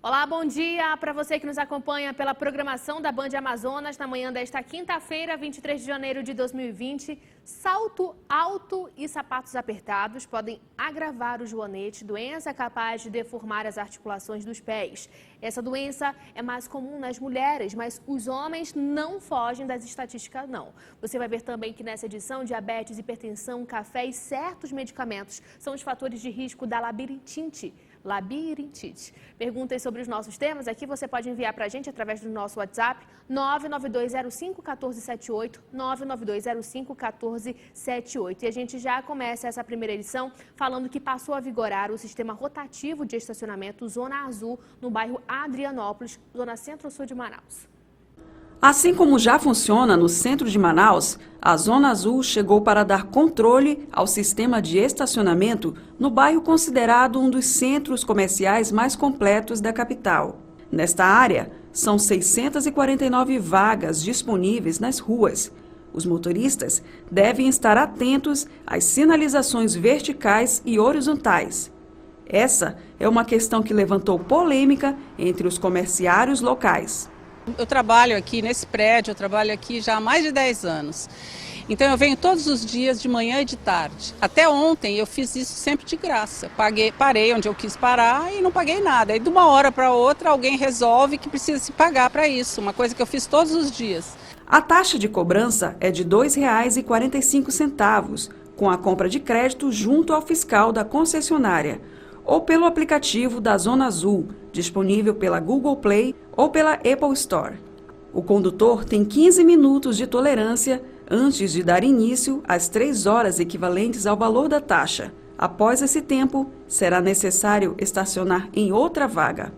Olá, bom dia para você que nos acompanha pela programação da Band Amazonas na manhã desta quinta-feira, 23 de janeiro de 2020. Salto alto e sapatos apertados podem agravar o joanete, doença capaz de deformar as articulações dos pés. Essa doença é mais comum nas mulheres, mas os homens não fogem das estatísticas, não. Você vai ver também que nessa edição, diabetes, hipertensão, café e certos medicamentos são os fatores de risco da labirintite. Perguntas sobre os nossos temas aqui você pode enviar para a gente através do nosso WhatsApp 992051478, 992051478. E a gente já começa essa primeira edição falando que passou a vigorar o sistema rotativo de estacionamento Zona Azul no bairro Adrianópolis, zona centro-sul de Manaus. Assim como já funciona no centro de Manaus, a Zona Azul chegou para dar controle ao sistema de estacionamento no bairro considerado um dos centros comerciais mais completos da capital. Nesta área, são 649 vagas disponíveis nas ruas. Os motoristas devem estar atentos às sinalizações verticais e horizontais. Essa é uma questão que levantou polêmica entre os comerciários locais. Eu trabalho aqui nesse prédio, eu trabalho aqui já há mais de 10 anos. Então eu venho todos os dias, de manhã e de tarde. Até ontem eu fiz isso sempre de graça. Parei onde eu quis parar e não paguei nada. Aí de uma hora para outra alguém resolve que precisa se pagar para isso, uma coisa que eu fiz todos os dias. A taxa de cobrança é de R$ 2,45, com a compra de crédito junto ao fiscal da concessionária, ou pelo aplicativo da Zona Azul, disponível pela Google Play ou pela Apple Store. O condutor tem 15 minutos de tolerância antes de dar início às 3 horas equivalentes ao valor da taxa. Após esse tempo, será necessário estacionar em outra vaga.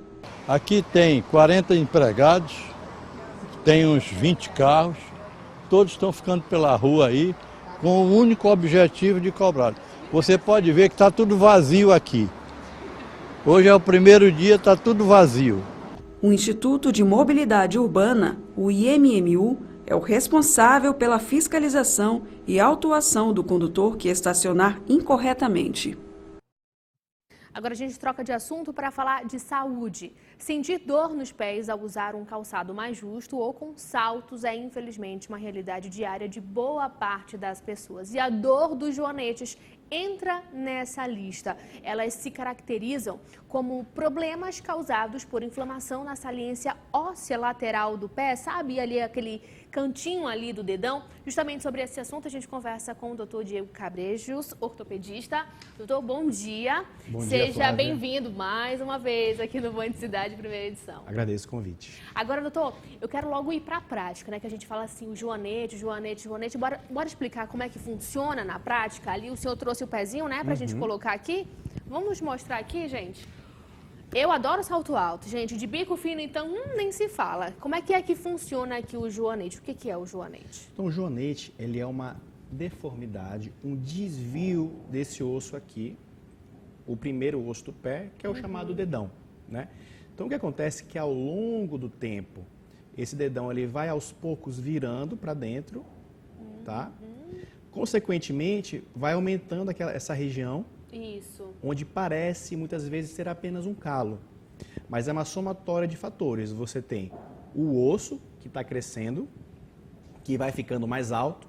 Aqui tem 40 empregados, tem uns 20 carros, todos estão ficando pela rua aí com o único objetivo de cobrar. Você pode ver que está tudo vazio aqui. Hoje é o primeiro dia, está tudo vazio. O Instituto de Mobilidade Urbana, o IMMU, é o responsável pela fiscalização e autuação do condutor que estacionar incorretamente. Agora a gente troca de assunto para falar de saúde. Sentir dor nos pés ao usar um calçado mais justo ou com saltos é infelizmente uma realidade diária de boa parte das pessoas. E a dor dos joanetes entra nessa lista. Elas se caracterizam como problemas causados por inflamação na saliência óssea lateral do pé, sabe? Ali aquele cantinho ali do dedão. Justamente sobre esse assunto a gente conversa com o Dr. Diego Cabrejos, ortopedista. Doutor, bom dia. Bom dia, Seja bem-vindo mais uma vez aqui no Band Cidade, primeira edição. Agradeço o convite. Agora, doutor, eu quero logo ir para a prática, né? Que a gente fala assim, o joanete. Bora explicar como é que funciona na prática. Ali o senhor trouxe o pezinho, né? Pra gente colocar aqui. Vamos mostrar aqui, gente. Eu adoro salto alto, gente. De bico fino, então, nem se fala. Como é que funciona aqui o joanete? O que é o joanete? Então, o joanete, ele é uma deformidade, um desvio desse osso aqui, o primeiro osso do pé, que é o chamado dedão, né? Então, o que acontece é que ao longo do tempo, esse dedão ele vai aos poucos virando para dentro, tá? Consequentemente, vai aumentando essa região. Isso. Onde parece muitas vezes ser apenas um calo, mas é uma somatória de fatores. Você tem o osso que está crescendo, que vai ficando mais alto,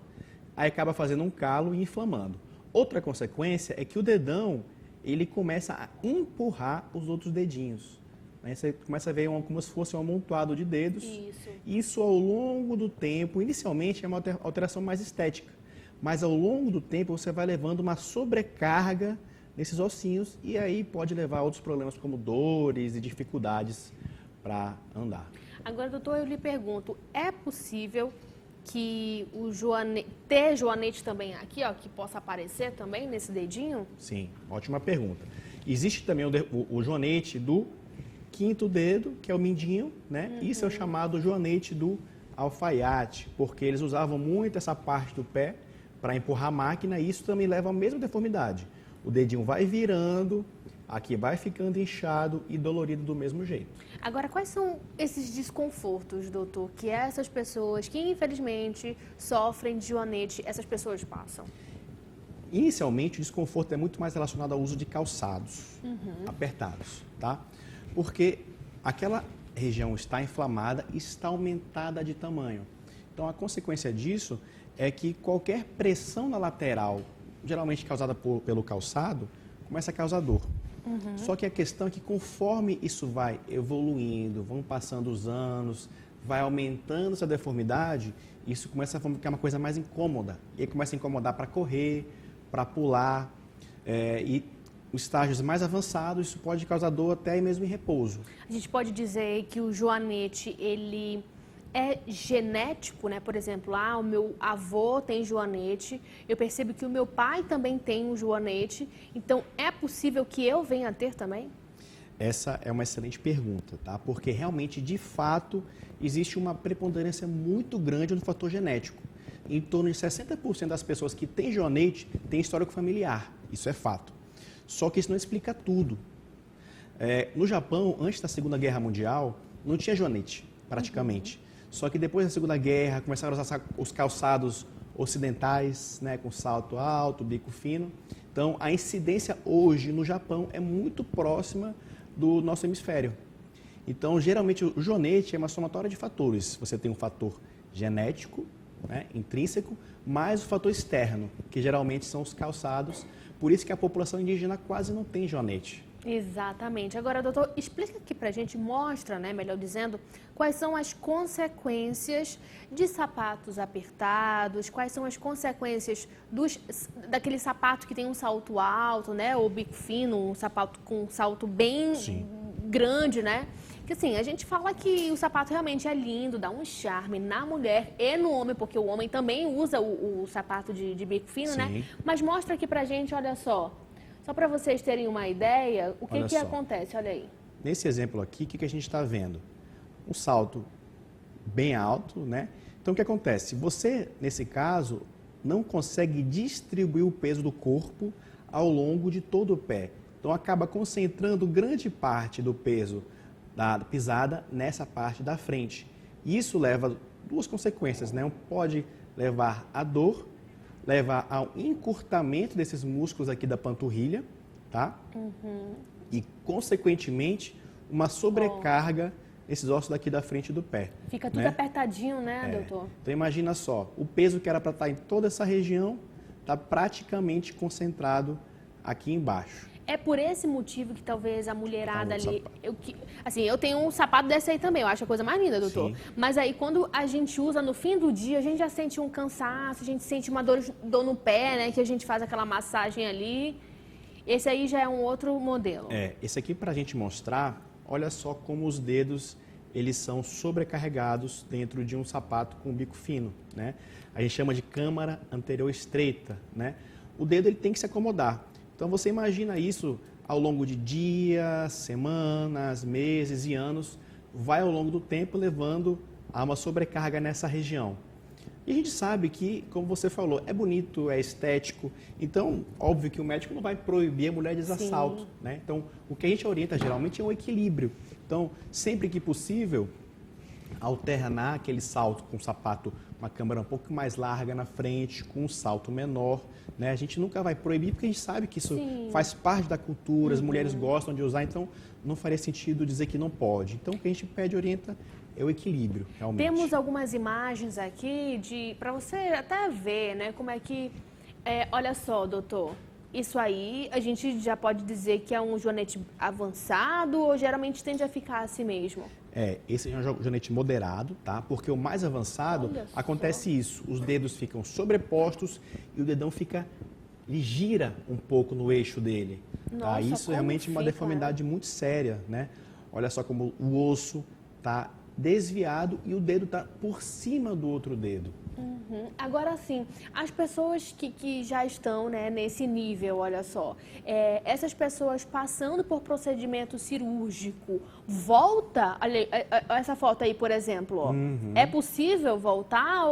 aí acaba fazendo um calo e inflamando. Outra consequência é que o dedão ele começa a empurrar os outros dedinhos. Aí você começa a ver como se fosse um amontoado de dedos. Isso ao longo do tempo, inicialmente é uma alteração mais estética, mas ao longo do tempo você vai levando uma sobrecarga nesses ossinhos e aí pode levar a outros problemas como dores e dificuldades para andar. Agora, doutor, eu lhe pergunto, é possível que ter joanete também aqui, ó, que possa aparecer também nesse dedinho? Sim, ótima pergunta. Existe também o joanete do quinto dedo, que é o mindinho, né? Isso é o chamado joanete do alfaiate, porque eles usavam muito essa parte do pé para empurrar a máquina e isso também leva à mesma deformidade. O dedinho vai virando, aqui vai ficando inchado e dolorido do mesmo jeito. Agora, quais são esses desconfortos, doutor, que essas pessoas que infelizmente sofrem de joanete, essas pessoas passam? Inicialmente, o desconforto é muito mais relacionado ao uso de calçados apertados, tá? Porque aquela região está inflamada e está aumentada de tamanho. Então, a consequência disso é que qualquer pressão na lateral, geralmente causada pelo calçado, começa a causar dor. Só que a questão é que conforme isso vai evoluindo, vão passando os anos, vai aumentando essa deformidade, isso começa a ficar uma coisa mais incômoda. E aí começa a incomodar para correr, para pular, e os estágios mais avançados, isso pode causar dor até mesmo em repouso. A gente pode dizer que o joanete, ele é genético, né? Por exemplo, o meu avô tem joanete, eu percebo que o meu pai também tem um joanete, então é possível que eu venha a ter também? Essa é uma excelente pergunta, tá? Porque realmente, de fato, existe uma preponderância muito grande no fator genético. Em torno de 60% das pessoas que têm joanete têm histórico familiar, isso é fato. Só que isso não explica tudo. No Japão, antes da Segunda Guerra Mundial, não tinha joanete, praticamente. Só que depois da Segunda Guerra, começaram a usar os calçados ocidentais, né, com salto alto, bico fino. Então, a incidência hoje no Japão é muito próxima do nosso hemisfério. Então, geralmente, o joanete é uma somatória de fatores. Você tem um fator genético, né, intrínseco, mais o fator externo, que geralmente são os calçados. Por isso que a população indígena quase não tem joanete. Exatamente. Agora, doutor, explica aqui pra gente, mostra, né, melhor dizendo, quais são as consequências de sapatos apertados, quais são as consequências daquele sapato que tem um salto alto, né, ou bico fino, um sapato com um salto bem grande, né? Que assim, a gente fala que o sapato realmente é lindo, dá um charme na mulher e no homem, porque o homem também usa o sapato de bico fino, né? Mas mostra aqui pra gente, olha só para vocês terem uma ideia, o que acontece, olha aí. Nesse exemplo aqui, o que a gente está vendo? Um salto bem alto, né? Então, o que acontece? Você, nesse caso, não consegue distribuir o peso do corpo ao longo de todo o pé. Então, acaba concentrando grande parte do peso da pisada nessa parte da frente. Isso leva a duas consequências, né? Pode levar a dor, levar ao encurtamento desses músculos aqui da panturrilha, tá? E, consequentemente, uma sobrecarga nesses ossos daqui da frente do pé. Fica tudo apertadinho, né, doutor? Então, imagina só, o peso que era para estar em toda essa região está praticamente concentrado aqui embaixo. É por esse motivo que talvez a mulherada ali... Eu tenho um sapato desse aí também, eu acho a coisa mais linda, doutor. Sim. Mas aí, quando a gente usa no fim do dia, a gente já sente um cansaço, a gente sente uma dor no pé, né? Que a gente faz aquela massagem ali. Esse aí já é um outro modelo. Esse aqui pra gente mostrar, olha só como os dedos, eles são sobrecarregados dentro de um sapato com bico fino, né? A gente chama de câmara anterior estreita, né? O dedo, ele tem que se acomodar. Então, você imagina isso ao longo de dias, semanas, meses e anos, vai ao longo do tempo levando a uma sobrecarga nessa região. E a gente sabe que, como você falou, é bonito, é estético, então, óbvio que o médico não vai proibir a mulher de usar salto, né? Então, o que a gente orienta geralmente é um equilíbrio. Então, sempre que possível, alternar aquele salto com um sapato, uma câmara um pouco mais larga na frente, com um salto menor, né? A gente nunca vai proibir, porque a gente sabe que isso faz parte da cultura, as mulheres gostam de usar, então não faria sentido dizer que não pode. Então, o que a gente pede e orienta é o equilíbrio, realmente. Temos algumas imagens aqui para você até ver, né, como é que... olha só, doutor, isso aí a gente já pode dizer que é um joanete avançado ou geralmente tende a ficar assim mesmo? Esse é um joanete moderado, tá? Porque o mais avançado, acontece isso, os dedos ficam sobrepostos e o dedão ele gira um pouco no eixo dele. Nossa, tá? Isso é realmente uma deformidade muito séria, né? Olha só como o osso está desviado e o dedo está por cima do outro dedo. Agora sim, as pessoas que já estão, né, nesse nível, olha só, essas pessoas passando por procedimento cirúrgico, volta, olha, essa foto aí, por exemplo, ó, é possível voltar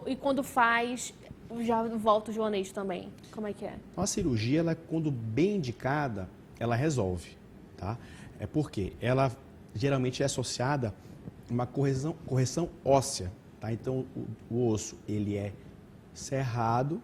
e quando faz, já volta o joanete também? Como é que é? A cirurgia, ela, quando bem indicada, ela resolve, tá? É porque ela geralmente é associada a uma correção óssea. Tá? Então, o osso ele é cerrado,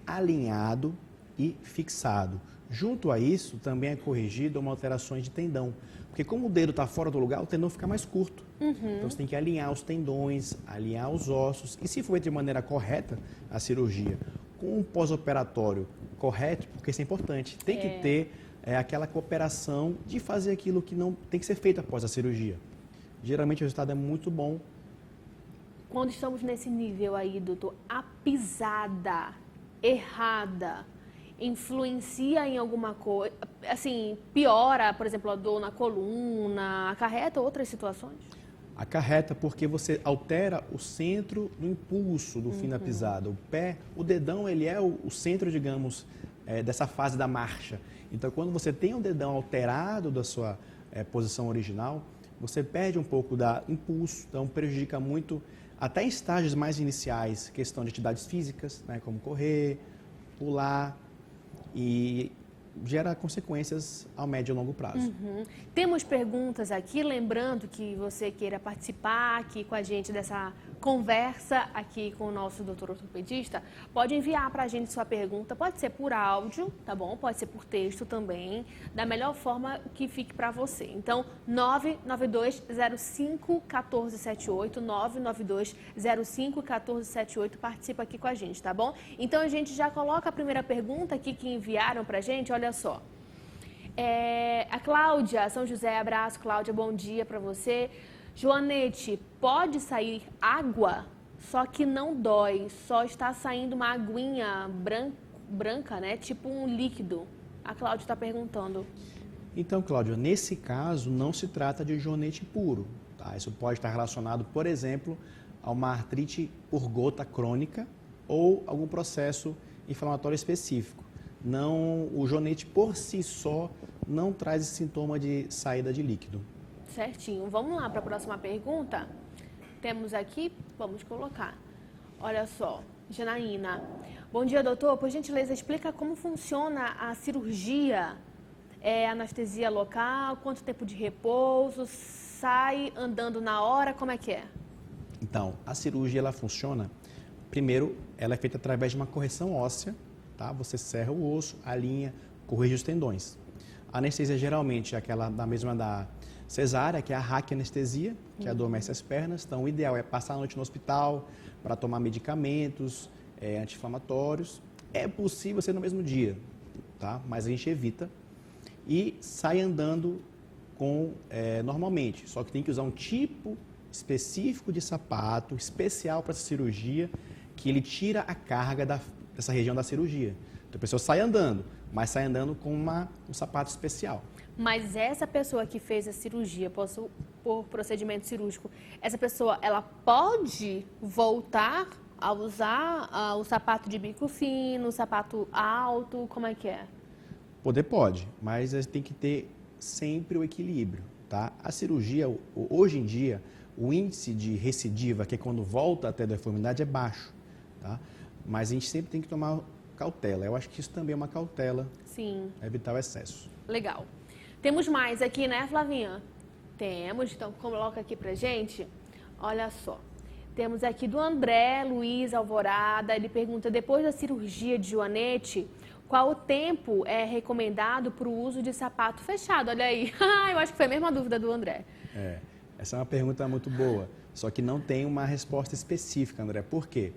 alinhado e fixado. Junto a isso, também é corrigido uma alterações de tendão. Porque como o dedo está fora do lugar, o tendão fica mais curto. Então você tem que alinhar os tendões, alinhar os ossos. E se for de maneira correta a cirurgia, com um pós-operatório correto, porque isso é importante, tem que ter aquela cooperação de fazer aquilo que não tem que ser feito após a cirurgia. Geralmente o resultado é muito bom. Quando estamos nesse nível aí, doutor, a pisada errada influencia em alguma coisa, assim, piora, por exemplo, a dor na coluna, acarreta outras situações? Acarreta porque você altera o centro do impulso do fim da pisada. O pé, o dedão, ele é o centro, digamos, dessa fase da marcha. Então, quando você tem o dedão alterado da sua posição original, você perde um pouco da impulso, então prejudica muito, até em estágios mais iniciais, questão de atividades físicas, né, como correr, pular, e gera consequências ao médio e longo prazo. Temos perguntas aqui, lembrando que você queira participar aqui com a gente dessa conversa aqui com o nosso doutor ortopedista, pode enviar para a gente sua pergunta, pode ser por áudio, tá bom? Pode ser por texto também, da melhor forma que fique para você. Então, 992051478, 992051478, participa aqui com a gente, tá bom? Então, a gente já coloca a primeira pergunta aqui que enviaram para a gente, olha só. A Cláudia, São José, abraço, Cláudia, bom dia para você. Joanete, pode sair água, só que não dói, só está saindo uma aguinha branca, né? Tipo um líquido. A Cláudia está perguntando. Então, Cláudia, nesse caso não se trata de joanete puro, tá? Isso pode estar relacionado, por exemplo, a uma artrite por gota crônica ou algum processo inflamatório específico. Não, o joanete por si só não traz esse sintoma de saída de líquido. Certinho. Vamos lá para a próxima pergunta? Temos aqui, vamos colocar. Olha só, Janaína. Bom dia, doutor. Por gentileza, explica como funciona a cirurgia. Anestesia local, quanto tempo de repouso, sai andando na hora, como é que é? Então, a cirurgia ela funciona, primeiro, ela é feita através de uma correção óssea, tá? Você serra o osso, alinha, corrige os tendões. A anestesia geralmente é aquela da mesma da cesárea, que é a raquianestesia, que adormece as pernas. Então, o ideal é passar a noite no hospital para tomar medicamentos anti-inflamatórios. É possível ser no mesmo dia, tá? Mas a gente evita. E sai andando normalmente, só que tem que usar um tipo específico de sapato, especial para essa cirurgia, que ele tira a carga dessa região da cirurgia. Então, a pessoa sai andando, mas sai andando com um sapato especial. Mas essa pessoa que fez a cirurgia por procedimento cirúrgico, essa pessoa, ela pode voltar a usar o sapato de bico fino, o sapato alto, como é que é? Poder pode, mas tem que ter sempre o equilíbrio, tá? A cirurgia, hoje em dia, o índice de recidiva, que é quando volta até a deformidade, é baixo, tá? Mas a gente sempre tem que tomar cautela. Eu acho que isso também é uma cautela. Sim. Evitar o excesso. Legal. Temos mais aqui, né, Flavinha? Temos, então coloca aqui pra gente. Olha só. Temos aqui do André Luiz Alvorada. Ele pergunta, depois da cirurgia de joanete, qual o tempo é recomendado para o uso de sapato fechado? Olha aí. Eu acho que foi a mesma dúvida do André. Essa é uma pergunta muito boa. Só que não tem uma resposta específica, André. Por quê?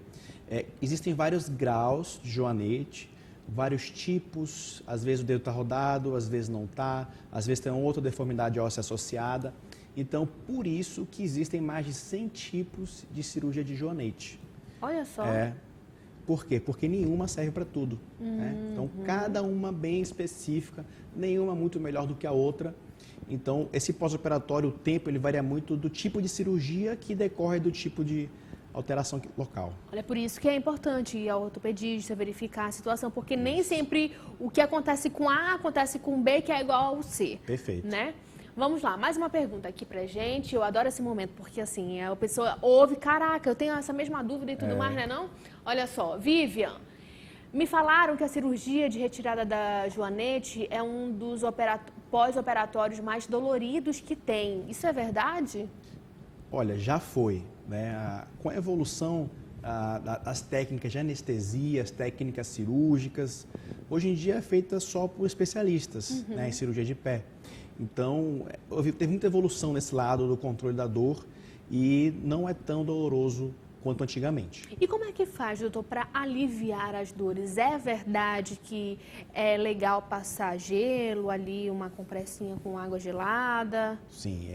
Existem vários graus de joanete, vários tipos, às vezes o dedo está rodado, às vezes não está, às vezes tem outra deformidade óssea associada. Então, por isso que existem mais de 100 tipos de cirurgia de joanete. Olha só. Por quê? Porque nenhuma serve para tudo. Né? Então, cada uma bem específica, nenhuma muito melhor do que a outra. Então, esse pós-operatório, o tempo, ele varia muito do tipo de cirurgia que decorre do tipo de alteração local. Olha, por isso que é importante ir ao ortopedista, verificar a situação, porque nem sempre o que acontece com A acontece com B, que é igual ao C. Perfeito. Né? Vamos lá, mais uma pergunta aqui pra gente. Eu adoro esse momento, porque assim, a pessoa ouve, caraca, eu tenho essa mesma dúvida e tudo mais, né não? Olha só, Vivian, me falaram que a cirurgia de retirada da joanete é um dos pós-operatórios mais doloridos que tem. Isso é verdade? Olha, já foi. Né? Com a evolução as técnicas de anestesia, as técnicas cirúrgicas. Hoje em dia é feita só por especialistas, né, em cirurgia de pé. Então, teve muita evolução nesse lado do controle da dor e não é tão doloroso quanto antigamente. E como é que faz, doutor, para aliviar as dores? É verdade que é legal passar gelo ali, uma compressinha com água gelada? Sim,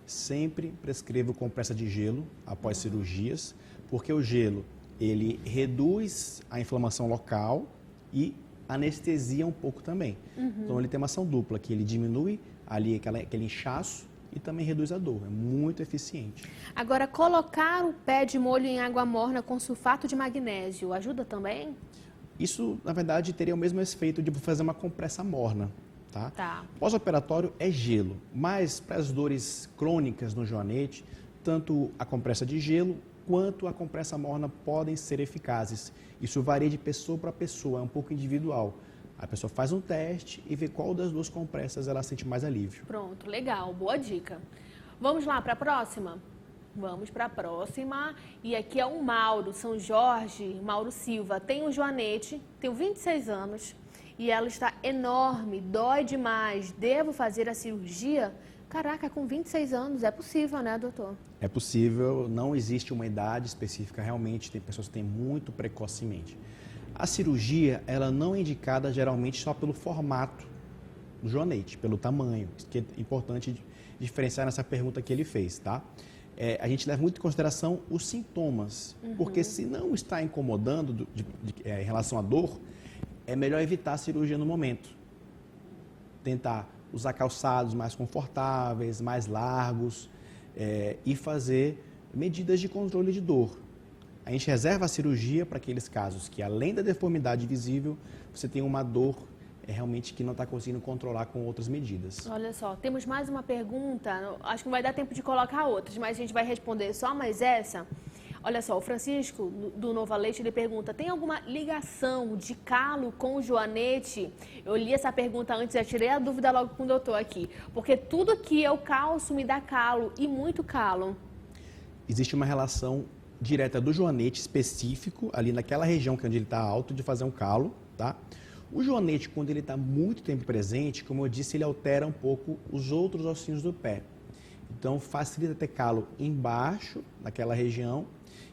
sempre prescrevo compressa de gelo após cirurgias, porque o gelo, ele reduz a inflamação local e anestesia um pouco também. Então ele tem uma ação dupla, que ele diminui ali aquele inchaço e também reduz a dor. É muito eficiente. Agora, colocar o pé de molho em água morna com sulfato de magnésio ajuda também? Isso, na verdade, teria o mesmo efeito de fazer uma compressa morna. Tá. Pós-operatório é gelo, mas para as dores crônicas no joanete, tanto a compressa de gelo quanto a compressa morna podem ser eficazes. Isso varia de pessoa para pessoa, é um pouco individual. A pessoa faz um teste e vê qual das duas compressas ela sente mais alívio. Pronto, legal, boa dica. Vamos lá para a próxima? Vamos para a próxima. E aqui é o Mauro, São Jorge, Mauro Silva. Tem um joanete, tenho 26 anos e ela está enorme, dói demais. Devo fazer a cirurgia? Caraca, com 26 anos é possível, né, doutor? É possível, não existe uma idade específica, realmente tem pessoas que têm muito precocemente. A cirurgia, ela não é indicada geralmente só pelo formato do joanete, pelo tamanho, isso que é importante diferenciar nessa pergunta que ele fez, tá? A gente leva muito em consideração os sintomas, porque se não está incomodando em relação à dor, é melhor evitar a cirurgia no momento. Tentar usar calçados mais confortáveis, mais largos e fazer medidas de controle de dor. A gente reserva a cirurgia para aqueles casos que, além da deformidade visível, você tem uma dor realmente que não está conseguindo controlar com outras medidas. Olha só, temos mais uma pergunta, acho que não vai dar tempo de colocar outras, mas a gente vai responder só mais essa. Olha só, o Francisco, do Nova Leite, ele pergunta, tem alguma ligação de calo com o joanete? Eu li essa pergunta antes, já tirei a dúvida logo com o doutor aqui, porque tudo que eu calço me dá calo, e muito calo. Existe uma relação direta do joanete específico, ali naquela região que onde ele está alto, de fazer um calo, tá? O joanete, quando ele está muito tempo presente, como eu disse, ele altera um pouco os outros ossinhos do pé. Então, facilita ter calo embaixo, naquela região.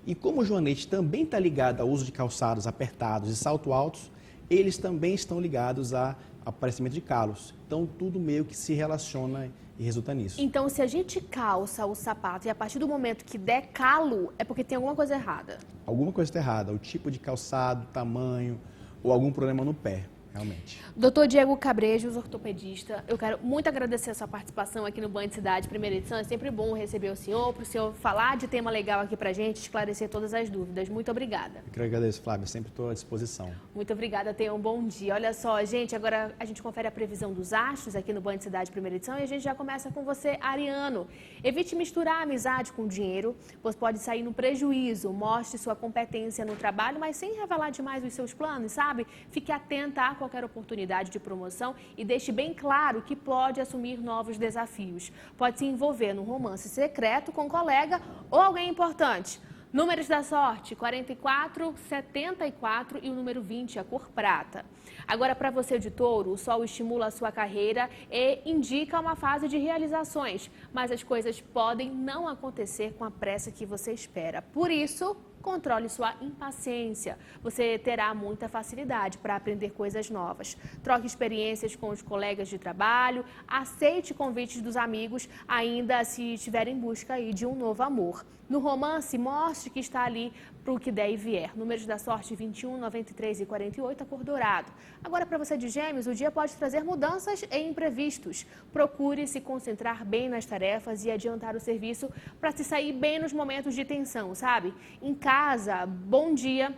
E como o joanete também está ligado ao uso de calçados apertados e salto altos, eles também estão ligados a aparecimento de calos. Então, tudo meio que se relaciona e resulta nisso. Então, se a gente calça o sapato e a partir do momento que der calo, é porque tem alguma coisa errada? Alguma coisa está errada. O tipo de calçado, tamanho ou algum problema no pé, realmente. Doutor Diego Cabrejos, ortopedista, eu quero muito agradecer a sua participação aqui no Band Cidade, primeira edição. É sempre bom receber o senhor, para o senhor falar de tema legal aqui para a gente, esclarecer todas as dúvidas. Muito obrigada. Eu que agradeço, Flávia. Sempre estou à disposição. Muito obrigada, tenha um bom dia. Olha só, gente, agora a gente confere a previsão dos astros aqui no Band Cidade, primeira edição, e a gente já começa com você, Ariano. Evite misturar a amizade com o dinheiro, pois pode sair no prejuízo. Mostre sua competência no trabalho, mas sem revelar demais os seus planos, sabe? Fique atenta a qualquer oportunidade de promoção e deixe bem claro que pode assumir novos desafios. Pode se envolver num romance secreto com um colega ou alguém importante. Números da sorte, 44, 74 e o número 20, a cor prata. Agora, para você de Touro, o Sol estimula a sua carreira e indica uma fase de realizações, mas as coisas podem não acontecer com a pressa que você espera. Por isso, controle sua impaciência. Você terá muita facilidade para aprender coisas novas. Troque experiências com os colegas de trabalho, aceite convites dos amigos, ainda se estiver em busca aí de um novo amor. No romance, mostre que está ali para o que der e vier. Números da sorte 21, 93 e 48, a cor dourado. Agora, para você de Gêmeos, o dia pode trazer mudanças e imprevistos. Procure se concentrar bem nas tarefas e adiantar o serviço para se sair bem nos momentos de tensão, sabe? Em casa, bom dia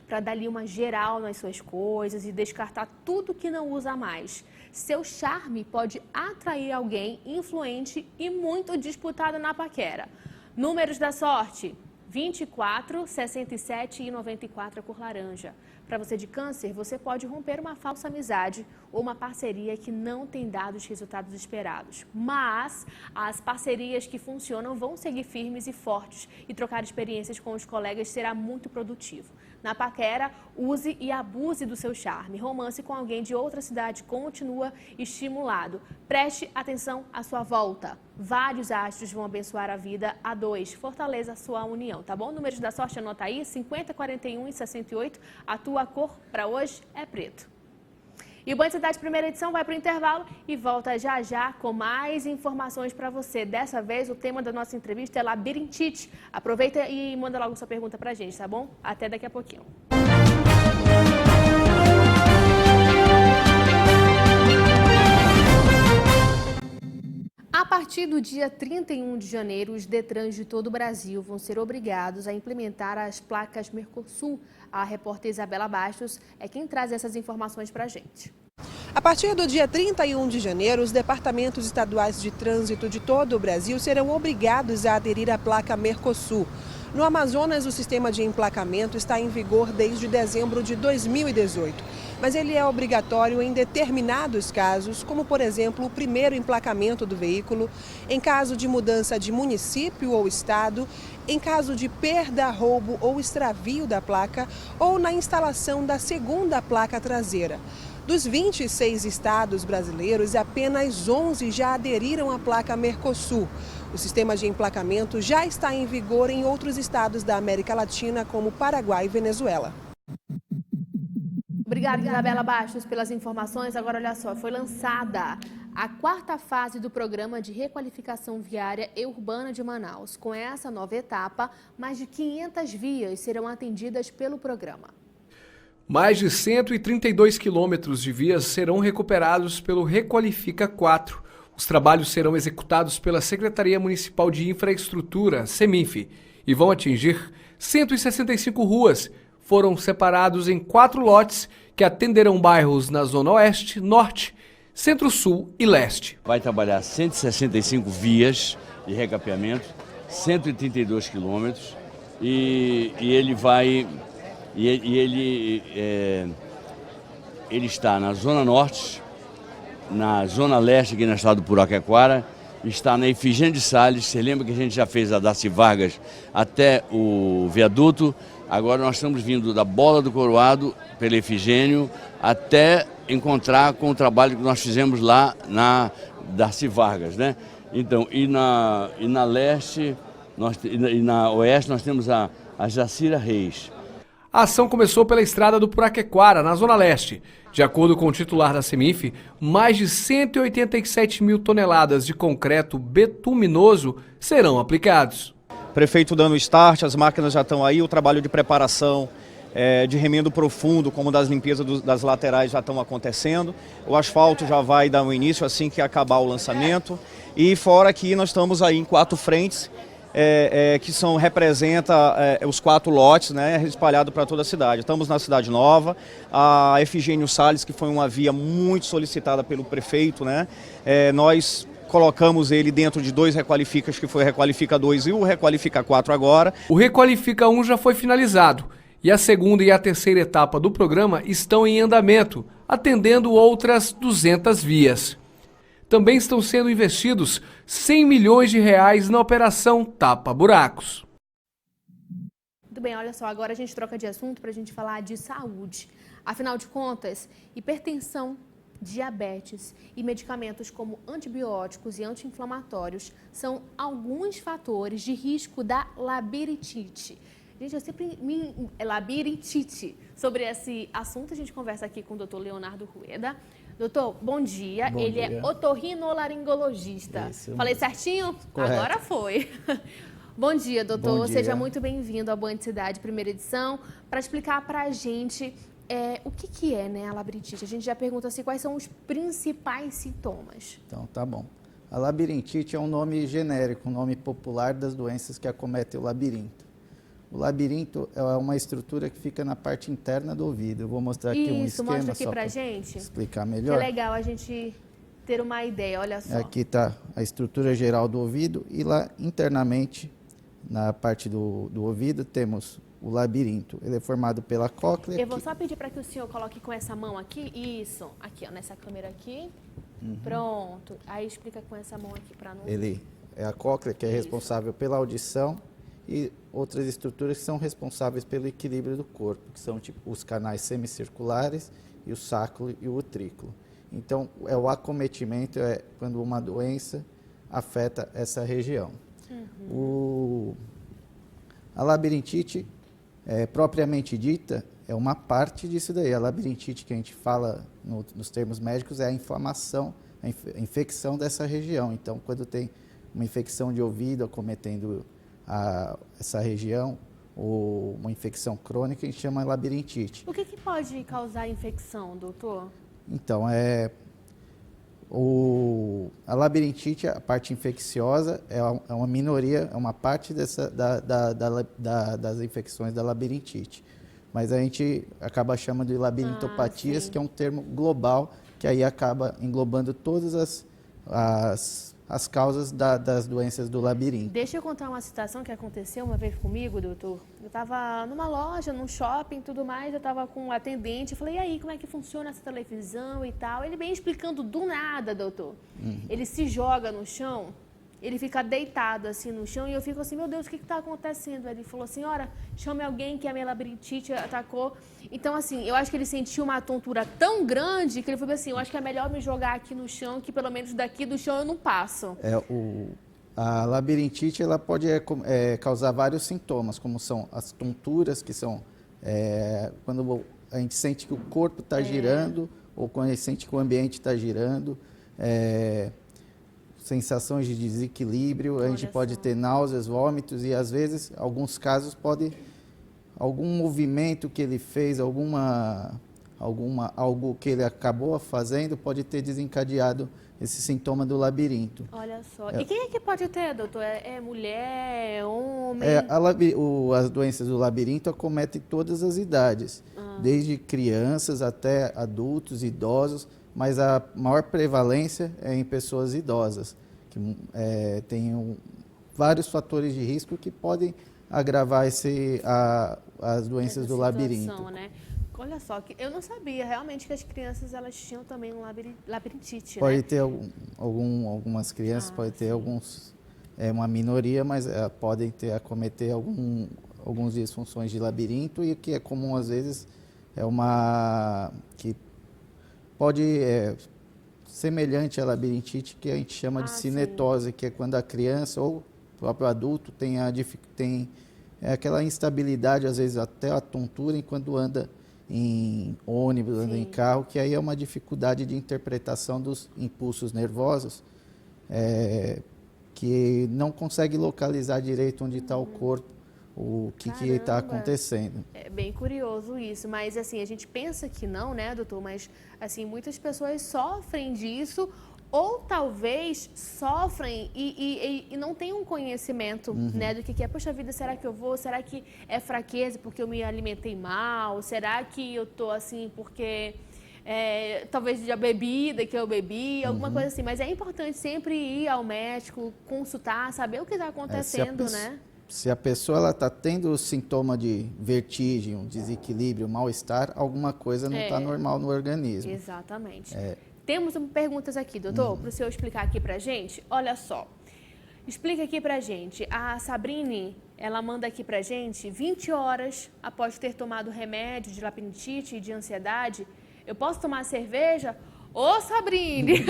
para dar ali uma geral nas suas coisas e descartar tudo que não usa mais. Seu charme pode atrair alguém influente e muito disputado na paquera. Números da sorte 24, 67 e 94 a cor laranja. Para você de câncer, você pode romper uma falsa amizade ou uma parceria que não tem dado os resultados esperados. Mas as parcerias que funcionam vão seguir firmes e fortes e trocar experiências com os colegas será muito produtivo. Na paquera, use e abuse do seu charme. Romance com alguém de outra cidade continua estimulado. Preste atenção à sua volta. Vários astros vão abençoar a vida a dois. Fortaleça a sua união, tá bom? Números da sorte, anota aí, 50, 41 e 68. A tua cor para hoje é preto. E o Band Cidade primeira edição vai para o intervalo e volta já já com mais informações para você. Dessa vez o tema da nossa entrevista é labirintite. Aproveita e manda logo sua pergunta para a gente, tá bom? Até daqui a pouquinho. A partir do dia 31 de janeiro, os Detrans de todo o Brasil vão ser obrigados a implementar as placas Mercosul. A repórter Isabela Bastos é quem traz essas informações para a gente. A partir do dia 31 de janeiro, os departamentos estaduais de trânsito de todo o Brasil serão obrigados a aderir à placa Mercosul. No Amazonas, o sistema de emplacamento está em vigor desde dezembro de 2018, mas ele é obrigatório em determinados casos, como, por exemplo, o primeiro emplacamento do veículo, em caso de mudança de município ou estado, em caso de perda, roubo ou extravio da placa ou na instalação da segunda placa traseira. Dos 26 estados brasileiros, apenas 11 já aderiram à placa Mercosul. O sistema de emplacamento já está em vigor em outros estados da América Latina, como Paraguai e Venezuela. Obrigada, Isabela Bastos, pelas informações. Agora, olha só, foi lançada a 4ª fase do programa de requalificação viária e urbana de Manaus. Com essa nova etapa, mais de 500 vias serão atendidas pelo programa. Mais de 132 quilômetros de vias serão recuperados pelo Requalifica 4. Os trabalhos serão executados pela Secretaria Municipal de Infraestrutura, SEMINF, e vão atingir 165 ruas. Foram separados em 4 lotes que atenderão bairros na Zona Oeste, Norte, Centro-Sul e Leste. Vai trabalhar 165 vias de recapeamento, 132 quilômetros e ele está na Zona Norte, na Zona Leste, aqui no estado do Puraquequara, está na Efigênio de Salles. Você lembra que a gente já fez a Darcy Vargas até o viaduto? Agora nós estamos vindo da Bola do Coroado, pela Efigênio, até encontrar com o trabalho que nós fizemos lá na Darcy Vargas, né? Então, e na Leste, e na Oeste nós temos a Jacira Reis. A ação começou pela estrada do Puraquequara, na Zona Leste. De acordo com o titular da SEMINF, mais de 187 mil toneladas de concreto betuminoso serão aplicados. Prefeito dando start, as máquinas já estão aí, o trabalho de preparação de remendo profundo, como das limpezas das laterais já estão acontecendo. O asfalto já vai dar um início assim que acabar o lançamento. E fora que nós estamos aí em 4 frentes, que representa os 4 lotes, né, espalhados para toda a cidade. Estamos na Cidade Nova, a Efigênio Salles, que foi uma via muito solicitada pelo prefeito, né, nós colocamos ele dentro de 2 requalificas, que foi o Requalifica 2 e o Requalifica 4 agora. O Requalifica 1 já foi finalizado e a segunda e a terceira etapa do programa estão em andamento, atendendo outras 200 vias. Também estão sendo investidos 100 milhões de reais na operação Tapa Buracos. Muito bem, olha só, agora a gente troca de assunto para a gente falar de saúde. Afinal de contas, hipertensão, diabetes e medicamentos como antibióticos e anti-inflamatórios são alguns fatores de risco da labirintite. Gente, eu sempre labirintite. Sobre esse assunto, a gente conversa aqui com o Dr. Leonardo Rueda. Doutor, bom dia. Ele é otorrinolaringologista. Isso. Falei certinho? Correto. Agora foi. Bom dia, doutor. Bom dia. Seja muito bem-vindo ao Band Cidade, primeira edição, para explicar para a gente o que é, né, a labirintite. A gente já pergunta assim, quais são os principais sintomas? Então, tá bom. A labirintite é um nome genérico, um nome popular das doenças que acometem o labirinto. O labirinto é uma estrutura que fica na parte interna do ouvido. Eu vou mostrar aqui um esquema mostra aqui só pra gente explicar melhor. Que é legal a gente ter uma ideia, olha só. Aqui está a estrutura geral do ouvido e lá internamente, na parte do ouvido, temos o labirinto. Ele é formado pela cóclea. Eu vou só pedir para que o senhor coloque com essa mão aqui. Isso, aqui, ó, nessa câmera aqui. Pronto. Aí explica com essa mão aqui para nós. Ele é a cóclea que é responsável pela audição e outras estruturas que são responsáveis pelo equilíbrio do corpo, que são tipo os canais semicirculares e o sacro e o utrículo. Então, o acometimento é quando uma doença afeta essa região. A labirintite, propriamente dita, é uma parte disso daí. A labirintite que a gente fala nos termos médicos é a inflamação, a infecção dessa região. Então, quando tem uma infecção de ouvido acometendo essa região, ou uma infecção crônica, a gente chama labirintite. O que pode causar infecção, doutor? Então, a labirintite, a parte infecciosa, é uma minoria, é uma parte das infecções da labirintite. Mas a gente acaba chamando de labirintopatias, que é um termo global, que aí acaba englobando todas as causas das doenças do labirinto. Deixa eu contar uma situação que aconteceu uma vez comigo, doutor. Eu estava numa loja, num shopping e tudo mais, eu estava com um atendente, eu falei, e aí, como é que funciona essa televisão e tal? Ele vem explicando do nada, doutor. Ele se joga no chão, ele fica deitado assim no chão e eu fico assim, meu Deus, o que está acontecendo? Ele falou, senhora, chame alguém que a minha labirintite atacou. Então, assim, eu acho que ele sentiu uma tontura tão grande que ele falou assim, eu acho que é melhor me jogar aqui no chão, que pelo menos daqui do chão eu não passo. A labirintite ela pode causar vários sintomas, como são as tonturas, que são quando a gente sente que o corpo está girando, ou quando a gente sente que o ambiente está girando, sensações de desequilíbrio, a gente pode ter náuseas, vômitos e às vezes, alguns casos, algum movimento que ele fez, algo que ele acabou fazendo pode ter desencadeado esse sintoma do labirinto. Olha só. E quem é que pode ter, doutor? É mulher, é homem? As doenças do labirinto acometem todas as idades, desde crianças até adultos, idosos, mas a maior prevalência é em pessoas idosas, que têm vários fatores de risco que podem agravar as doenças do labirinto. Né? Olha só, eu não sabia realmente que as crianças elas tinham também um labirintite. Pode ter algumas crianças, pode ter alguns, uma minoria, mas podem acometer algumas disfunções de labirinto e o que é comum às vezes que pode semelhante à labirintite, que a gente chama de cinetose, sim. Que é quando a criança ou o próprio adulto tem aquela instabilidade, às vezes até a tontura, enquanto anda em ônibus, anda em carro, que aí é uma dificuldade de interpretação dos impulsos nervosos, que não consegue localizar direito onde está o corpo, o que está acontecendo. É bem curioso isso, mas assim, a gente pensa que não, né, doutor? Mas assim, muitas pessoas sofrem disso ou talvez sofrem e não têm um conhecimento, né, do que é. Poxa vida, será que eu vou? Será que é fraqueza porque eu me alimentei mal? Será que eu tô assim porque talvez a bebida que eu bebi, alguma coisa assim? Mas é importante sempre ir ao médico, consultar, saber o que está acontecendo, né? Se a pessoa está tendo sintoma de vertigem, um desequilíbrio, mal-estar, alguma coisa não está normal no organismo. Exatamente. Temos perguntas aqui, doutor, para o senhor explicar aqui para a gente. Olha só, explica aqui para a gente. A Sabrine, ela manda aqui para a gente, 20 horas após ter tomado remédio de labirintite e de ansiedade, eu posso tomar cerveja? Ô, Sabrine!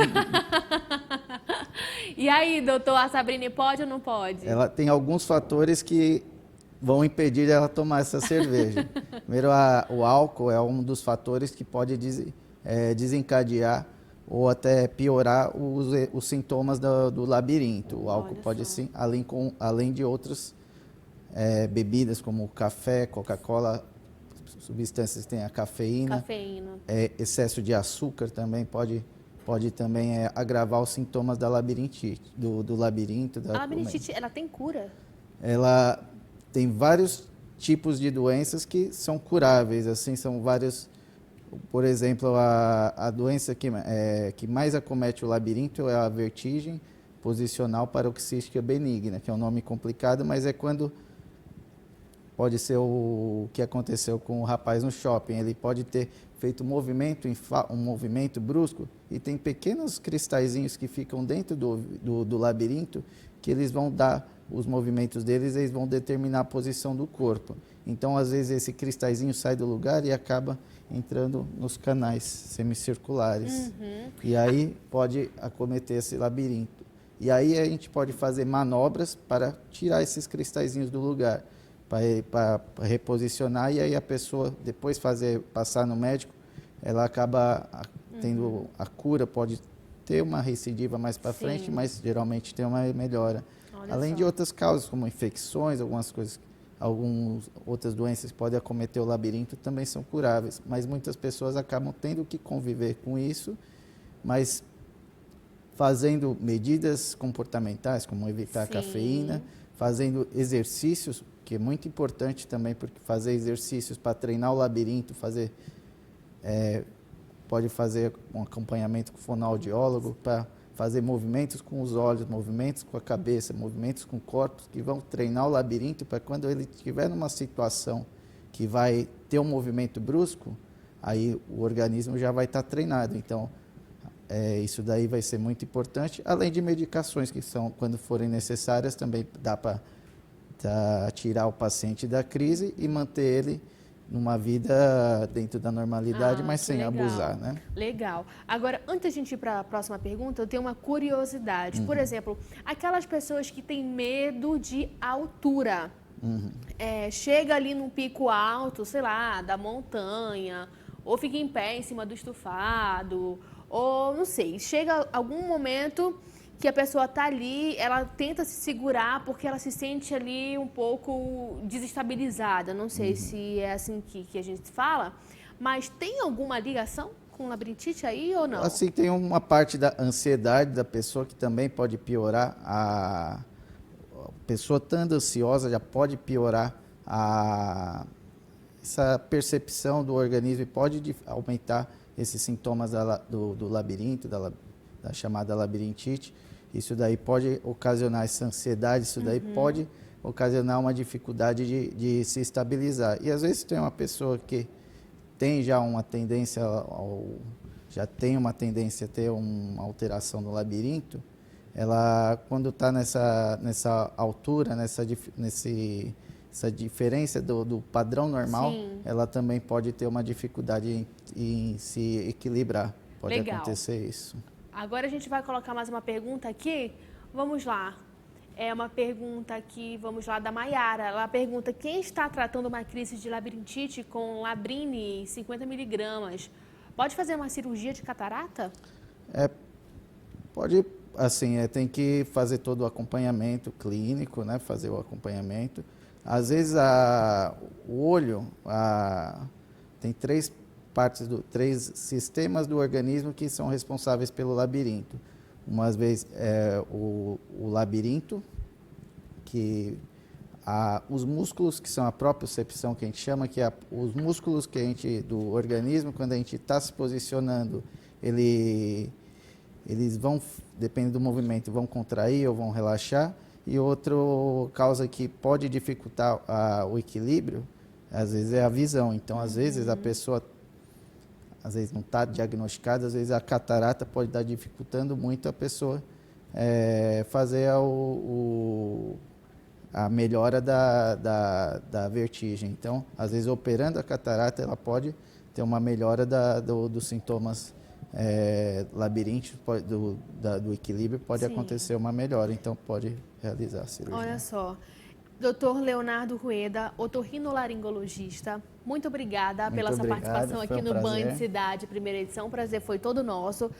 E aí, doutor, a Sabrine pode ou não pode? Ela tem alguns fatores que vão impedir ela tomar essa cerveja. Primeiro, o álcool é um dos fatores que pode desencadear ou até piorar os sintomas do labirinto. O álcool pode, sim, além de outras bebidas como café, Coca-Cola, substâncias que têm a cafeína. Excesso de açúcar também pode também agravar os sintomas da labirintite, do labirinto. A labirintite, ela tem cura? Ela tem vários tipos de doenças que são curáveis, assim, são vários. Por exemplo, a doença que mais acomete o labirinto é a vertigem, posicional paroxística benigna, que é um nome complicado, mas é quando pode ser o que aconteceu com o rapaz no shopping. Ele pode ter feito um movimento brusco e tem pequenos cristalzinhos que ficam dentro do labirinto, que eles vão dar os movimentos deles, eles vão determinar a posição do corpo. Então, às vezes, esse cristalzinho sai do lugar e acaba entrando nos canais semicirculares. E aí pode acometer esse labirinto. E aí a gente pode fazer manobras para tirar esses cristalzinhos do lugar, para reposicionar, e aí a pessoa, depois passar no médico, ela acaba tendo a cura, pode ter uma recidiva mais para frente, mas geralmente tem uma melhora. Além de outras causas, como infecções, algumas outras doenças que podem acometer o labirinto também são curáveis, mas muitas pessoas acabam tendo que conviver com isso, mas fazendo medidas comportamentais, como evitar a cafeína, fazendo exercícios, que é muito importante também, porque fazer exercícios para treinar o labirinto, pode fazer um acompanhamento com o fonoaudiólogo, para fazer movimentos com os olhos, movimentos com a cabeça, movimentos com o corpo, que vão treinar o labirinto para quando ele estiver numa situação que vai ter um movimento brusco, aí o organismo já vai estar treinado. Então, isso daí vai ser muito importante, além de medicações que são, quando forem necessárias, também dá para tirar o paciente da crise e manter ele numa vida dentro da normalidade, mas sem abusar, né? Legal. Agora, antes de a gente ir para a próxima pergunta, eu tenho uma curiosidade. Por exemplo, aquelas pessoas que têm medo de altura, chega ali num pico alto, sei lá, da montanha, ou fica em pé em cima do estufado, ou não sei, chega algum momento que a pessoa está ali, ela tenta se segurar porque ela se sente ali um pouco desestabilizada. Não sei se é assim que a gente fala, mas tem alguma ligação com labirintite aí ou não? Assim, tem uma parte da ansiedade da pessoa que também pode piorar. A pessoa estando ansiosa já pode piorar essa percepção do organismo e pode aumentar esses sintomas do labirinto, da chamada labirintite. Isso daí pode ocasionar essa ansiedade, isso daí pode ocasionar uma dificuldade de se estabilizar. E às vezes tem uma pessoa que tem já uma tendência a ter uma alteração no labirinto, ela, quando está nessa altura, essa diferença do padrão normal, ela também pode ter uma dificuldade em se equilibrar. Pode acontecer isso. Agora a gente vai colocar mais uma pergunta aqui. Vamos lá. É uma pergunta aqui, vamos lá, da Maiara. Ela pergunta: quem está tratando uma crise de labirintite com Labrine 50 miligramas, pode fazer uma cirurgia de catarata? Pode, assim, tem que fazer todo o acompanhamento clínico, né? Fazer o acompanhamento. Às vezes o olho tem três sistemas do organismo que são responsáveis pelo labirinto. Uma vez o labirinto, que os músculos, que são a propriocepção, que a gente chama, que é os músculos do organismo, quando a gente está se posicionando, eles vão, dependendo do movimento, vão contrair ou vão relaxar. E outra causa que pode dificultar o equilíbrio, às vezes, é a visão. Então, às vezes, a pessoa não está diagnosticada, às vezes a catarata pode estar dificultando muito a pessoa fazer a melhora da vertigem. Então, às vezes, operando a catarata, ela pode ter uma melhora dos sintomas labirínticos, do equilíbrio, pode acontecer uma melhora, então pode realizar a cirurgia. Olha só, Dr. Leonardo Rueda, otorrinolaringologista, muito obrigada pela sua participação aqui no Banho de Cidade, primeira edição. O prazer foi todo nosso.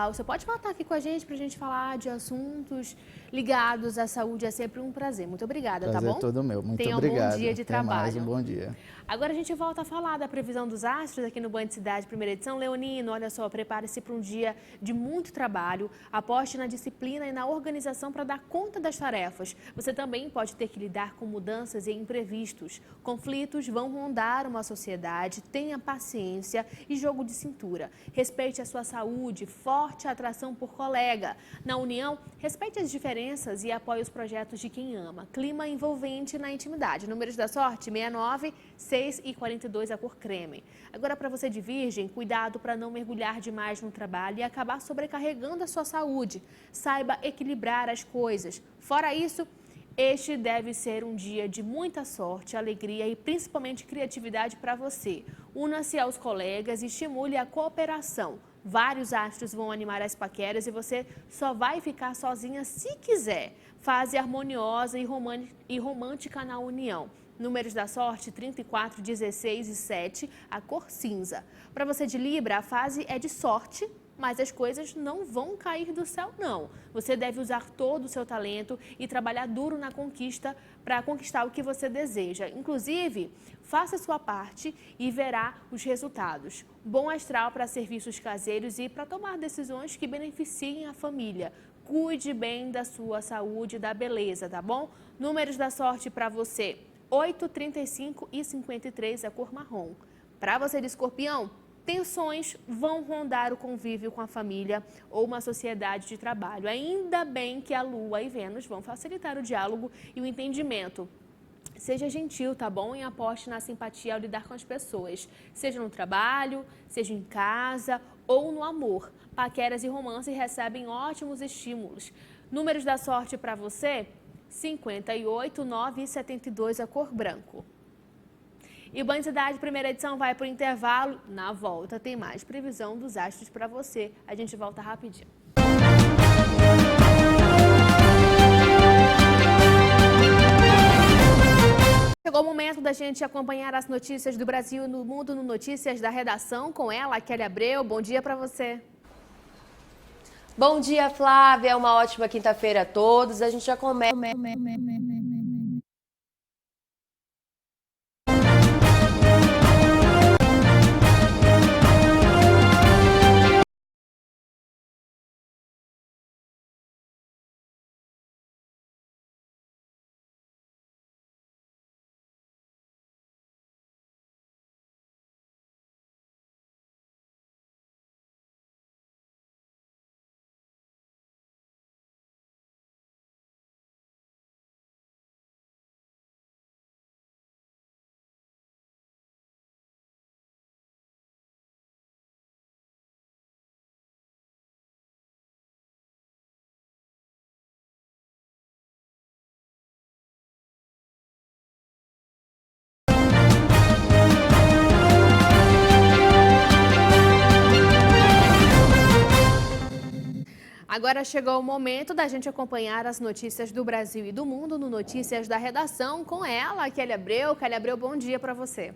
Você pode voltar aqui com a gente para a gente falar de assuntos ligados à saúde. É sempre um prazer. Muito obrigada, tá bom? Prazer todo meu. Muito Tenha obrigado. Um bom dia de trabalho. Mais um bom dia. Agora a gente volta a falar da previsão dos astros aqui no Banho de Cidade, primeira edição. Leonino, olha só, prepare-se para um dia de muito trabalho. Aposte na disciplina e na organização para dar conta das tarefas. Você também pode ter que lidar com mudanças e imprevistos. Conflitos vão rondar uma sociedade, tenha paciência e jogo de cintura. Respeite a sua saúde, forte atração por colega. Na união, respeite as diferenças e apoie os projetos de quem ama. Clima envolvente na intimidade. Números da sorte, 69, 6 e 42, a cor creme. Agora, para você de Virgem, cuidado para não mergulhar demais no trabalho e acabar sobrecarregando a sua saúde. Saiba equilibrar as coisas. Fora isso, este deve ser um dia de muita sorte, alegria e principalmente criatividade para você. Una-se aos colegas e estimule a cooperação. Vários astros vão animar as paqueras e você só vai ficar sozinha se quiser. Fase harmoniosa e romântica na união. Números da sorte, 34, 16 e 7, a cor cinza. Para você de Libra, a fase é de sorte, mas as coisas não vão cair do céu, não. Você deve usar todo o seu talento e trabalhar duro na conquista para conquistar o que você deseja. Inclusive, faça a sua parte e verá os resultados. Bom astral para serviços caseiros e para tomar decisões que beneficiem a família. Cuide bem da sua saúde e da beleza, tá bom? Números da sorte para você, 8, 35 e 53, a cor marrom. Para você de Escorpião, tensões vão rondar o convívio com a família ou uma sociedade de trabalho. Ainda bem que a Lua e Vênus vão facilitar o diálogo e o entendimento. Seja gentil, tá bom? E aposte na simpatia ao lidar com as pessoas. Seja no trabalho, seja em casa ou no amor. Paqueras e romances recebem ótimos estímulos. Números da sorte para você, 58, 9 e 72, a cor branco. E o Band Cidade, primeira edição, vai para o intervalo. Na volta tem mais previsão dos astros para você. A gente volta rapidinho. Chegou o momento da gente acompanhar as notícias do Brasil e do mundo no Notícias da Redação. Com ela, Kelly Abreu. Bom dia para você. Bom dia, Flávia. Uma ótima quinta-feira a todos. A gente já começa. Agora chegou o momento da gente acompanhar as notícias do Brasil e do mundo no Notícias da Redação com ela, Kelly Abreu. Kelly Abreu, bom dia para você.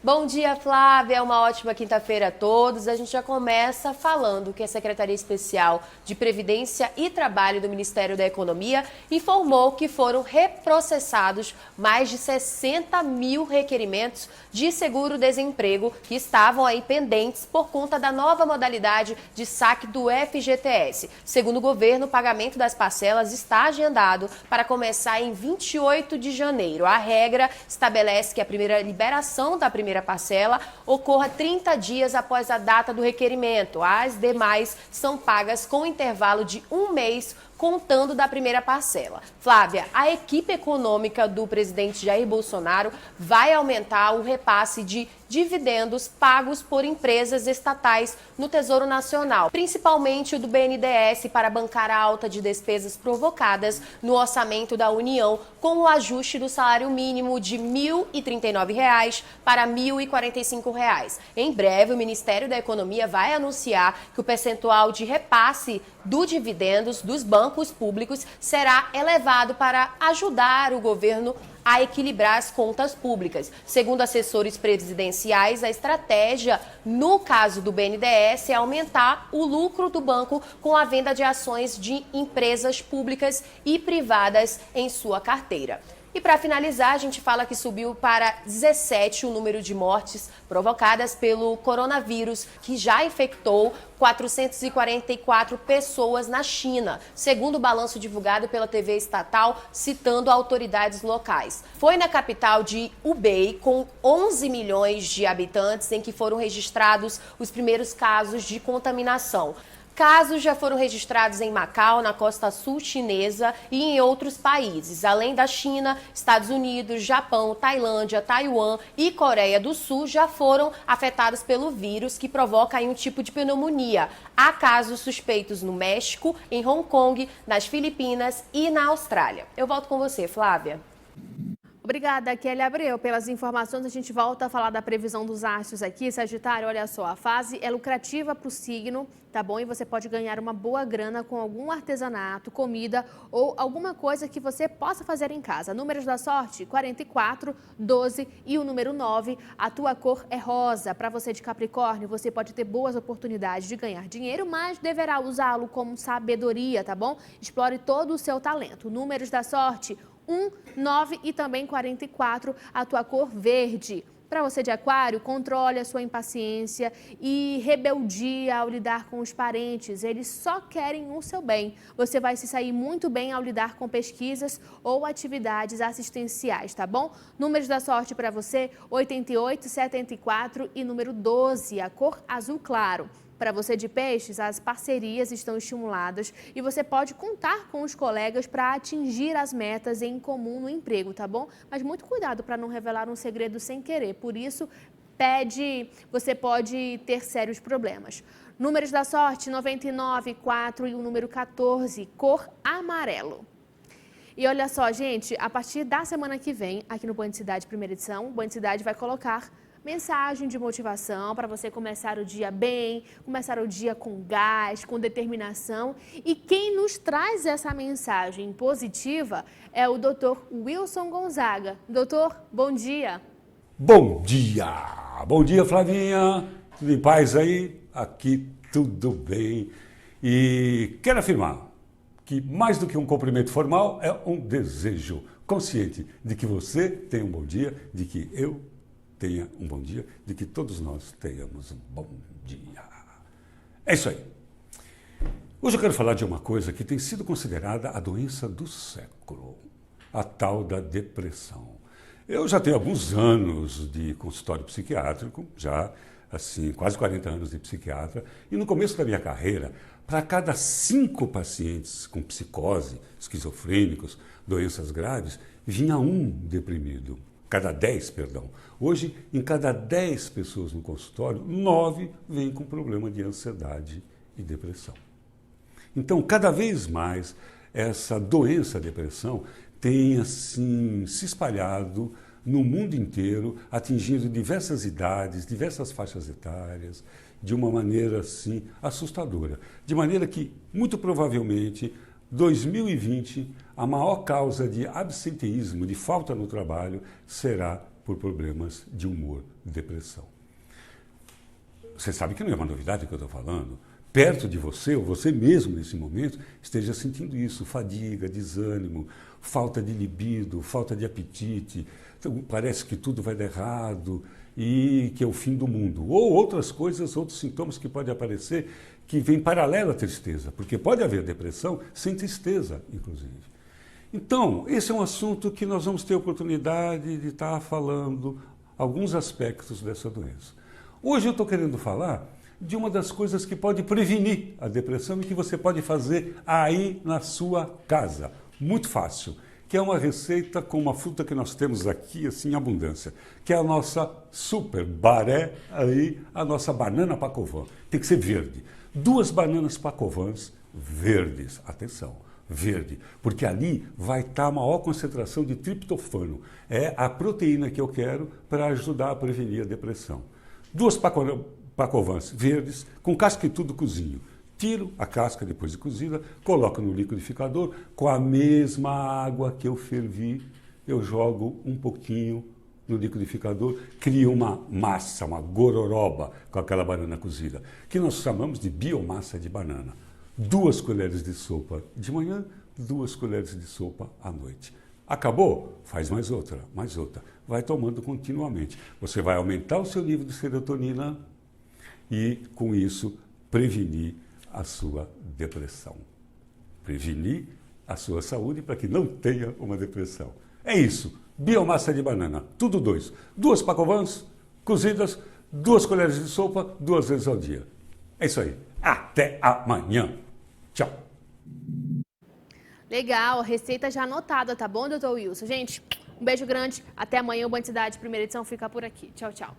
Bom dia, Flávia. Uma ótima quinta-feira a todos. A gente já começa falando que a Secretaria Especial de Previdência e Trabalho do Ministério da Economia informou que foram reprocessados mais de 60 mil requerimentos de seguro-desemprego que estavam aí pendentes por conta da nova modalidade de saque do FGTS. Segundo o governo, o pagamento das parcelas está agendado para começar em 28 de janeiro. A regra estabelece que a primeira liberação da primeira parcela ocorra 30 dias após a data do requerimento. As demais são pagas com intervalo de um mês, contando da primeira parcela. Flávia, a equipe econômica do presidente Jair Bolsonaro vai aumentar o repasse de dividendos pagos por empresas estatais no Tesouro Nacional, principalmente o do BNDES, para bancar a alta de despesas provocadas no orçamento da União, com o ajuste do salário mínimo de R$ 1.039 para R$ 1.045. Em breve, o Ministério da Economia vai anunciar que o percentual de repasse do dividendos dos bancos públicos será elevado para ajudar o governo a equilibrar as contas públicas. Segundo assessores presidenciais, a estratégia, no caso do BNDES, é aumentar o lucro do banco com a venda de ações de empresas públicas e privadas em sua carteira. E para finalizar, a gente fala que subiu para 17 o número de mortes provocadas pelo coronavírus, que já infectou 444 pessoas na China, segundo o balanço divulgado pela TV estatal, citando autoridades locais. Foi na capital de Hubei, com 11 milhões de habitantes, em que foram registrados os primeiros casos de contaminação. Casos já foram registrados em Macau, na costa sul chinesa e em outros países. Além da China, Estados Unidos, Japão, Tailândia, Taiwan e Coreia do Sul já foram afetados pelo vírus, que provoca aí um tipo de pneumonia. Há casos suspeitos no México, em Hong Kong, nas Filipinas e na Austrália. Eu volto com você, Flávia. Obrigada, Kelly Abreu, pelas informações. A gente volta a falar da previsão dos astros aqui. Sagitário, olha só, a fase é lucrativa para o signo, tá bom? E você pode ganhar uma boa grana com algum artesanato, comida ou alguma coisa que você possa fazer em casa. Números da sorte, 44, 12 e o número 9. A tua cor é rosa. Para você de Capricórnio, você pode ter boas oportunidades de ganhar dinheiro, mas deverá usá-lo com sabedoria, tá bom? Explore todo o seu talento. Números da sorte, 1, 9 e também 44, a tua cor verde. Para você de Aquário, controle a sua impaciência e rebeldia ao lidar com os parentes. Eles só querem o seu bem. Você vai se sair muito bem ao lidar com pesquisas ou atividades assistenciais, tá bom? Números da sorte para você, 88, 74 e número 12, a cor azul claro. Para você de Peixes, as parcerias estão estimuladas e você pode contar com os colegas para atingir as metas em comum no emprego, tá bom? Mas muito cuidado para não revelar um segredo sem querer. Por isso, você pode ter sérios problemas. Números da sorte, 99, 4 e o número 14, cor amarelo. E olha só, gente, a partir da semana que vem, aqui no Band Cidade, primeira edição, o Band Cidade vai colocar mensagem de motivação para você começar o dia bem, começar o dia com gás, com determinação. E quem nos traz essa mensagem positiva é o Dr. Wilson Gonzaga. Doutor, bom dia. Bom dia! Bom dia, Flavinha. Tudo em paz aí? Aqui tudo bem. E quero afirmar que mais do que um cumprimento formal é um desejo consciente de que você tenha um bom dia, de que eu tenha um bom dia, de que todos nós tenhamos um bom dia. É isso aí. Hoje eu quero falar de uma coisa que tem sido considerada a doença do século, a tal da depressão. Eu já tenho alguns anos de consultório psiquiátrico, já assim, quase 40 anos de psiquiatra, e no começo da minha carreira, para cada 5 pacientes com psicose, esquizofrênicos, doenças graves, vinha um deprimido. Cada 10, perdão. Hoje, em cada 10 pessoas no consultório, 9 vêm com problema de ansiedade e depressão. Então, cada vez mais, essa doença, a depressão, tem assim, se espalhado no mundo inteiro, atingindo diversas idades, diversas faixas etárias, de uma maneira assim, assustadora. De maneira que, muito provavelmente, 2020, a maior causa de absenteísmo, de falta no trabalho, será por problemas de humor, depressão. Você sabe que não é uma novidade que eu estou falando. Perto de você, ou você mesmo nesse momento, esteja sentindo isso, fadiga, desânimo, falta de libido, falta de apetite, então, parece que tudo vai dar errado e que é o fim do mundo. Ou outras coisas, outros sintomas que podem aparecer que vêm paralelo à tristeza, porque pode haver depressão sem tristeza, inclusive. Então, esse é um assunto que nós vamos ter oportunidade de estar falando alguns aspectos dessa doença. Hoje eu estou querendo falar de uma das coisas que pode prevenir a depressão e que você pode fazer aí na sua casa. Muito fácil, que é uma receita com uma fruta que nós temos aqui assim em abundância, que é a nossa super baré, aí, a nossa banana pacovan. Tem que ser verde. 2 bananas pacovans verdes, atenção, verde, porque ali vai estar a maior concentração de triptofano. É a proteína que eu quero para ajudar a prevenir a depressão. 2 pacovans verdes, com casca e tudo cozinho. Tiro a casca depois de cozida, coloco no liquidificador, com a mesma água que eu fervi, eu jogo um pouquinho no liquidificador, crio uma massa, uma gororoba com aquela banana cozida, que nós chamamos de biomassa de banana. 2 colheres de sopa de manhã, 2 colheres de sopa à noite. Acabou? Faz mais outra, mais outra. Vai tomando continuamente. Você vai aumentar o seu nível de serotonina e, com isso, prevenir a sua depressão. Prevenir a sua saúde para que não tenha uma depressão. É isso. Biomassa de banana, tudo 2. 2 pacovans cozidas, 2 colheres de sopa, 2 vezes ao dia. É isso aí. Até amanhã. Tchau. Legal, receita já anotada, tá bom, doutor Wilson? Gente, um beijo grande. Até amanhã. O Band Cidade, primeira edição, fica por aqui. Tchau, tchau.